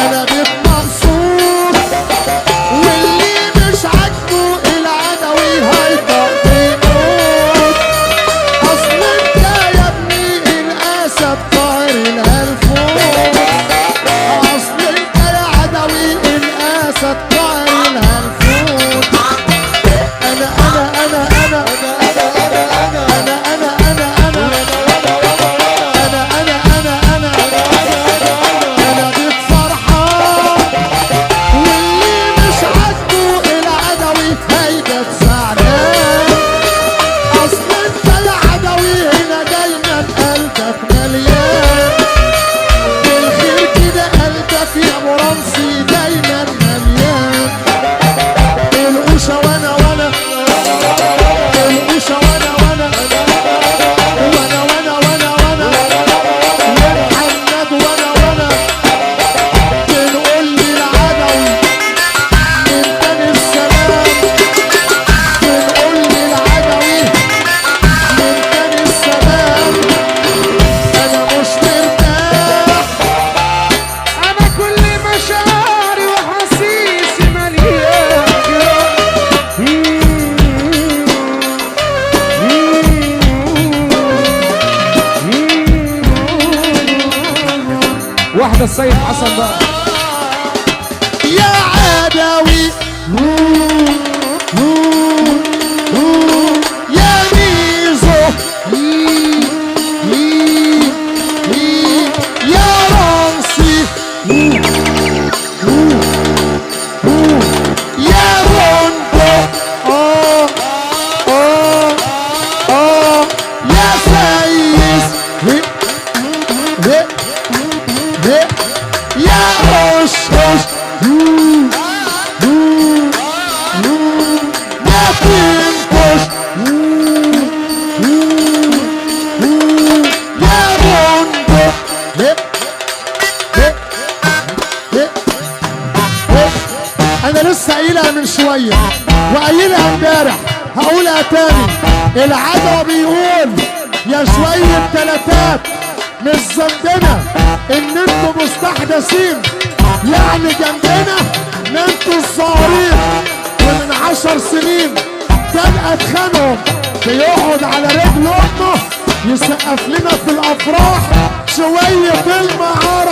انا بيت مقصود، واللي مش عاجبه العدوي هيطق بيموت. اصل انت يا ابني الاسد طاهر الهلفوت، اصل انت يا عدوي الاسد طاهر الهلفوت. انا بيت فرحان، واللي مش عاجبه العدوي هيبقى زعلان. اصل انت يا عدوي هنا دايما قلبك مليان بالخير كده، قلبك يا مرمسي دايما مليان. القوشة وانا القوشة وانا يا محمد وانا بنقول لي العدوي من تاني السلام، بنقول لي العدوي من تاني السلام. انا مش مرتاح، انا كل مشاعري وحسيسي مليان واحدة السيد حسن بقى. يا عدوي يا ميزو يا رمسي يا روندو يا سيس يا هوش يا فينكوش يا روندو. انا لسه قايلها من شويه وقايلها امبارح، هقولها تاني. العدو بيقول يا شويه تلاتات مش ذنبنا ان انتوا مستحدثين، يعني جنبنا ان انتوا الظاهرين. ومن 10 سنين كان اتخانهم بيقعد على رجل امه يسقف لنا في الافراح شويه المعار